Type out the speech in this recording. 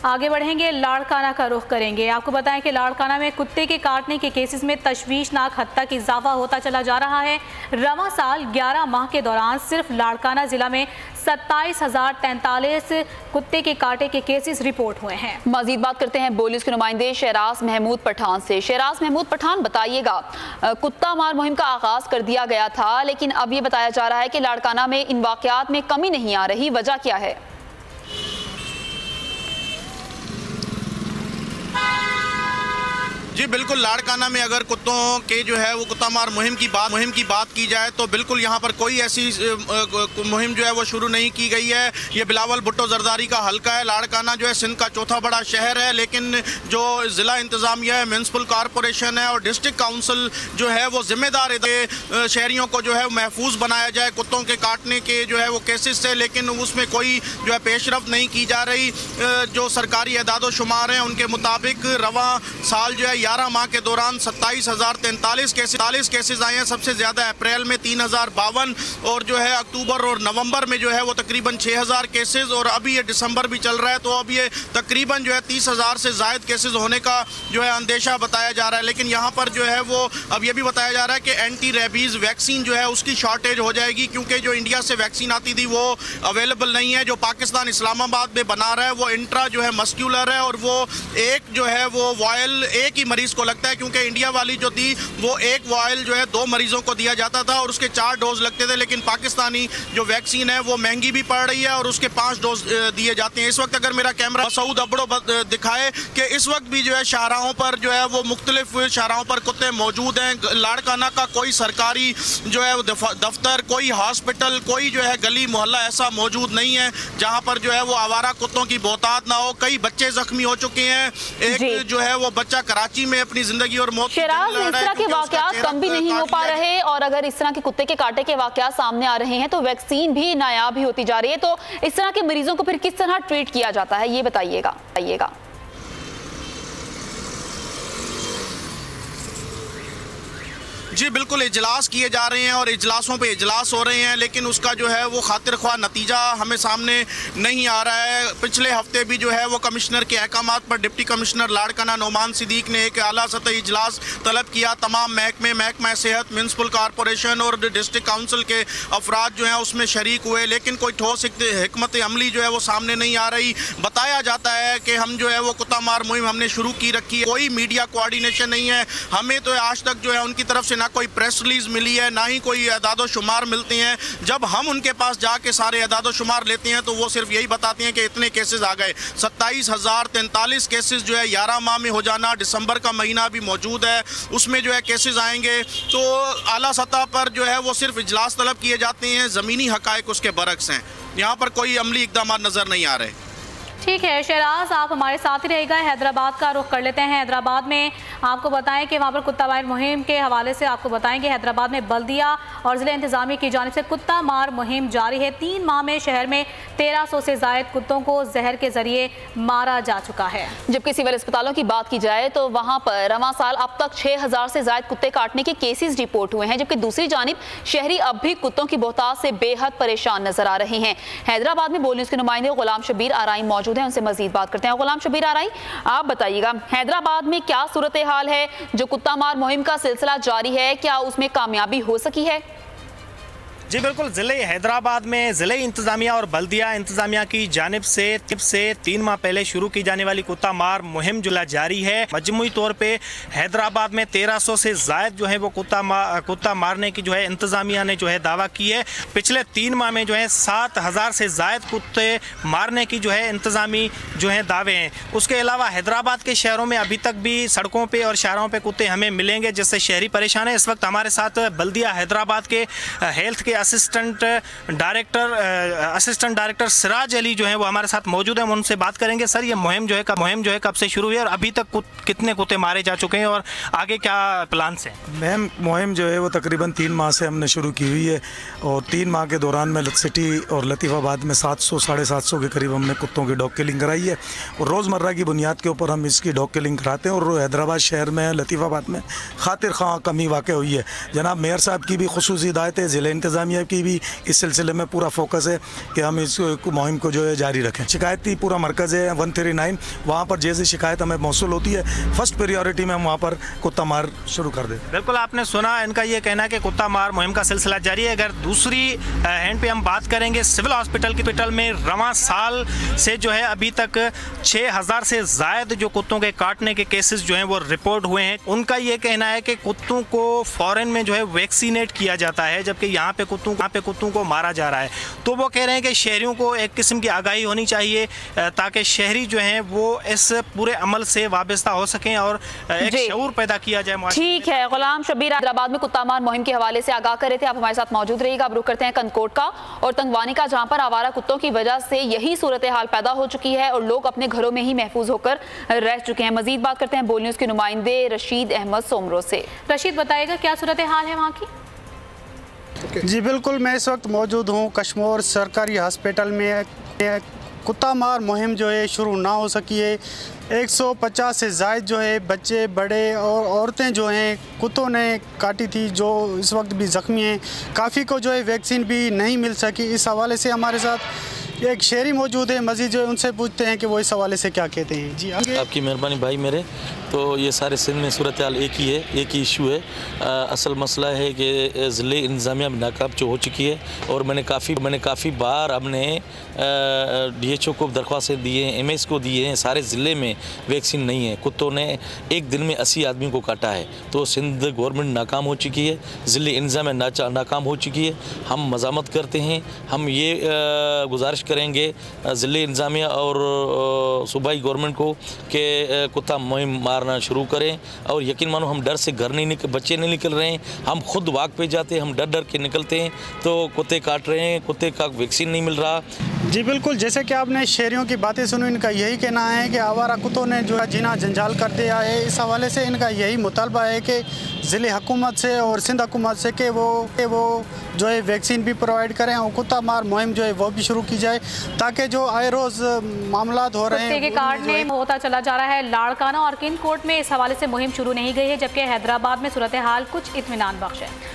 आगे बढ़ेंगे, लाड़काना का रुख करेंगे। आपको बताएं कि लाड़काना में कुत्ते के काटने के केसेस में तशवीशनाक हद तक इजाफा होता चला जा रहा है। रवां साल 11 माह के दौरान सिर्फ लाड़काना जिला में 27,043 कुत्ते के काटे के केसेस रिपोर्ट हुए हैं। मजीद बात करते हैं पुलिस के नुमाइंदे शहराज महमूद पठान से। शहराज महमूद पठान, बताइएगा, कुत्ता मार मुहिम का आगाज कर दिया गया था, लेकिन अब ये बताया जा रहा है कि लाड़काना में इन वाकयात में कमी नहीं आ रही, वजह क्या है? जी बिल्कुल, लाड़काना में अगर कुत्तों के जो है वो कुत्ता मार मुहिम की बात की जाए तो बिल्कुल यहाँ पर कोई ऐसी मुहिम जो है वो शुरू नहीं की गई है। ये बिलावल भुट्टो जरदारी का हल्का है। लाड़काना जो है सिंध का चौथा बड़ा शहर है, लेकिन जो ज़िला इंतज़ामिया है, म्यूनसिपल कॉरपोरेशन है और डिस्ट्रिक्ट काउंसिल जो है वो जिम्मेदार है शहरियों को जो है महफूज बनाया जाए कुत्तों के काटने के जो है वो केसेस से, लेकिन उसमें कोई जो है पेशरफ नहीं की जा रही। जो सरकारी एदाद-ओ-शुमार हैं उनके मुताबिक रवां साल जो है 11 माह के दौरान 27,043 केसेस आए हैं। सबसे ज़्यादा अप्रैल में 3,052 और जो है अक्टूबर और नवंबर में जो है वो तकरीबन 6,000 केसेस, और अभी ये दिसंबर भी चल रहा है तो अब ये तकरीबन जो है 30,000 से ज़ायद केसेस होने का जो है अंदेशा बताया जा रहा है। लेकिन यहाँ पर जो है वो अब ये भी बताया जा रहा है कि एंटी रेबीज़ वैक्सीन जो है उसकी शॉर्टेज हो जाएगी, क्योंकि जो इंडिया से वैक्सीन आती थी वो अवेलेबल नहीं है। जो पाकिस्तान इस्लामाबाद में बना रहा है वो इंट्रा जो है मस्क्यूलर है, और वो एक जो है वो वॉयल एक ही मरीज को लगता है, क्योंकि इंडिया वाली जो थी वो एक वॉयल जो है 2 मरीजों को दिया जाता था और उसके 4 डोज लगते थे। लेकिन पाकिस्तानी जो वैक्सीन है वो महंगी भी पड़ रही है और उसके 5 डोज दिए जाते हैं। इस वक्त अगर मेरा कैमरा सऊद अबड़ो दिखाए कि इस वक्त भी जो है शाहराहों पर जो है वो मुख्तलिफ शाहराहों पर कुत्ते मौजूद हैं। लाड़काना का कोई सरकारी जो है दफ्तर, कोई हॉस्पिटल, कोई जो है गली मोहल्ला ऐसा मौजूद नहीं है जहाँ पर जो है वो आवारा कुत्तों की बहुतात ना हो। कई बच्चे जख्मी हो चुके हैं। एक जो है वो बच्चा कराची में अपनी जिंदगी और मौत शहराज, इस तरह के वाकयात कम भी नहीं हो पा रहे, और अगर इस तरह के कुत्ते के काटे के वाकयात सामने आ रहे हैं तो वैक्सीन भी नायाब ही होती जा रही है, तो इस तरह के मरीजों को फिर किस तरह ट्रीट किया जाता है, ये बताइएगा। जी बिल्कुल, इजलास किए जा रहे हैं और इजलासों पे इजलास हो रहे हैं, लेकिन उसका जो है वो खातिर ख्वाह नतीजा हमें सामने नहीं आ रहा है। पिछले हफ्ते भी जो है वो कमिश्नर के अहकामात पर डिप्टी कमिश्नर लाड़काना नोमान सिद्दीक ने एक आला सतही इजलास तलब किया। तमाम महकमा सेहत, म्यूनसिपल कॉरपोरेशन और डिस्ट्रिक्ट काउंसिल के अफराद जो हैं उसमें शरीक हुए, लेकिन कोई ठोस हिकमत अमली जो है वो सामने नहीं आ रही। बताया जाता है कि हम जो है वो कुत्ता मार मुहिम हमने शुरू की रखी है, कोई मीडिया कोऑर्डिनेशन नहीं है। हमें तो आज तक जो है उनकी तरफ से ना कोई प्रेस रिलीज मिली है, ना ही कोई एदादो शुमार मिलते हैं। जब हम उनके पास जाके सारे एदादो शुमार लेते हैं तो वो सिर्फ यही बताते हैं कि इतने केसेस आ गए। 27,043 केसेस जो है 11 माह में हो जाना, दिसंबर का महीना भी मौजूद है उसमें जो है केसेस आएंगे। तो आला सतह पर जो है वो सिर्फ इजलास तलब किए जाते हैं, ज़मीनी हकायक उसके बरक्स हैं। यहाँ पर कोई अमली इक़दाम नज़र नहीं आ रहे। ठीक है शहराज, आप हमारे साथ ही रहेगा। हैदराबाद का रुख कर लेते हैं। हैदराबाद में आपको बताएं कि वहाँ पर कुत्ता मार मुहिम के हवाले से आपको बताएंगे हैदराबाद में बल्दिया और ज़िला इंतज़ामिया की जानिब से कुत्ता मार मुहिम जारी है। 3 माह में शहर में 1300 से ज़ायद कुत्तों को जहर के जरिए मारा जा चुका है। जबकि सिविल अस्पतालों की बात की जाए तो वहाँ पर रवां साल अब तक 6000 से ज़ायद कुत्ते काटने के केसेस रिपोर्ट हुए हैं, जबकि दूसरी जानिब शहरी अब भी कुत्तों की बहुतात से बेहद परेशान नजर आ रहे हैं। हैदराबाद में बोल न्यूज़ के नुमाइंदे गुलाम शबीर आराई मौजूद हैं, उनसे मजीद बात करते हैं। गुलाम शबीर आराई, आप बताइएगा हैदराबाद में क्या सूरत हाल है? जो कुत्ता मार मुहिम का सिलसिला जारी है, क्या उसमें कामयाबी हो सकी है? जी बिल्कुल, ज़िले हैदराबाद में ज़िले इंतज़ामिया और बल्दिया इंतज़ामिया की जानिब से 3 माह पहले शुरू की जाने वाली कुत्ता मार मुहिम जो जारी है। मजमूई तौर पे हैदराबाद में 1300 से ज़ायद जो है वो कुत्ता मारने की जो है इंतज़ामिया ने जो है दावा की है। पिछले 3 माह में जो है 7000 से ज़ायद कुत्ते मारने की जो है इंतज़ामी जो है दावे हैं। उसके अलावा हैदराबाद के शहरों में अभी तक भी सड़कों पर और शाहरों पर कुत्ते हमें मिलेंगे, जिससे शहरी परेशान है। इस वक्त हमारे साथ बल्दिया हैदराबाद के हेल्थ के असिस्टेंट डायरेक्टर सिराज अली जो है वो हमारे साथ मौजूद है। हम उनसे बात करेंगे। सर, ये मुहिम जो है कब से शुरू हुई और अभी तक कितने कुत्ते मारे जा चुके हैं और आगे क्या प्लान्स हैं? मुहिम जो है वो तकरीबन 3 माह से हमने शुरू की हुई है और 3 माह के दौरान में सिटी और लतीफ़ाबाद में 700 साढ़े 700 के करीब हमने कुत्तों की डॉग किलिंग कराई रही है और रोज़मर्रा की बुनियाद के ऊपर हम इसकी डॉग किलिंग कराते हैं। और हैदराबाद शहर में लतीफ़ाबाद में खातिर ख़ां कमी वाक़ हुई है। जनाब मेयर साहब की भी ख़ुसूसी हिदायत है, ज़िला इंतज़ामिया की भी इस सिलसिले में पूरा फोकस है कि हम इस मुहिम को जो है जारी रखें। शिकायती पूरा मरकज़ है 139, वहाँ पर जैसी शिकायत हमें मौसूल होती है फर्स्ट प्रायोरिटी में हम वहाँ पर कुत्ता मार शुरू कर दें। बिल्कुल आपने सुना, इनका ये कहना है कि कुत्ता मार मुहिम का सिलसिला जारी है। अगर दूसरी हैंड पे हम बात करेंगे सिविल हॉस्पिटल में रवां साल से जो है अभी तक 6000 से ज़ायद जो कुत्तों के काटने के केसेस जो हैं वो रिपोर्ट हुए हैं। उनका ये कहना है कि कुत्तों को फॉरेन में जो है वैक्सीनेट किया जाता है, जबकि यहाँ पे कुत्तों को मारा जा रहा है। तो वो कह रहे हैं कि शहरियों को एक किस्म की आगाही होनी चाहिए ताकि शहरी जो हैं वो इस पूरे अमल से वाबस्ता हो सकें और एक शऊर पैदा किया जाए। ठीक है, गुलाम शबीर हैदराबाद में कुत्ता मार मुहिम के हवाले से आगाह कर रहे थे। आप हमारे साथ मौजूद रहिएगा। अब रुख करते हैं कनकोट का और तंगवानी का, जहां पर आवारा कुत्तों की वजह से यही सूरत हाल पैदा हो चुकी है और लोग अपने घरों में ही महफूज होकर रह चुके हैं। मजीद बात करते हैं बोल न्यूज़ के नुमाइंदे रशीद अहमद सोमरो से। रशीद बताएगा क्या सूरत हाल है वहाँ की? जी बिल्कुल, मैं इस वक्त मौजूद हूँ कश्मोर सरकारी हॉस्पिटल में। कुत्ता मार मुहिम जो है शुरू ना हो सकी है। 150 से ज़ायद जो है बच्चे, बड़े और औरतें जो हैं कुत्तों ने काटी थी, जो इस वक्त भी ज़ख्मी हैं। काफ़ी को जो है वैक्सीन भी नहीं मिल सकी। इस हवाले से हमारे साथ एक शहरी मौजूद है, मज़ीद जो है उनसे पूछते हैं कि वो इस हवाले से क्या कहते हैं। जी आगे। आपकी मेहरबानी भाई मेरे। तो ये सारे सिंध में सूरत हाल एक ही है, एक ही इशू है। असल मसला है कि ज़िले इंतज़ामिया में नाकाबजो हो चुकी है और मैंने काफ़ी बार हमने DHO को दरख्वास्तें दी हैं, MS को दिए हैं। सारे ज़िले में वैक्सीन नहीं है। कुत्तों ने एक दिन में 80 आदमी को काटा है। तो सिंध गवर्नमेंट नाकाम हो चुकी है, ज़िले इंतज़ामिया नाकाम हो चुकी है। हम मज़ामत करते हैं, हम ये गुजारिश करेंगे ज़िले इंतज़ामिया और सूबाई गवर्नमेंट को कि कुत्ता मुहिम मारना शुरू करें। और यकीन मानो हम डर से घर नहीं बच्चे नहीं निकल रहे हैं, हम खुद वाक पे जाते हैं, हम डर के निकलते हैं तो कुत्ते काट रहे हैं, कुत्ते का वैक्सीन नहीं मिल रहा। जी बिल्कुल, जैसे कि आपने शहरियों की बातें सुनी, इनका यही कहना है कि आवारा कुत्तों ने जो है जीना जंजाल कर दिया है। इस हवाले से इनका यही मुतालबा है कि ज़िले हुकूमत से और सिंध हुकूमत से कि वो जो है वैक्सीन भी प्रोवाइड करें और कुत्ता मार मुहिम जो है वो भी शुरू की जाए, ताकि जो आए रोज़ मामला हो रहे हैं कुत्ते के काटने होता चला जा रहा है। लाड़काना और किनकोट में इस हवाले से मुहिम शुरू नहीं गई है, जबकि हैदराबाद में सूरत हाल कुछ इत्मीनान बख्श है।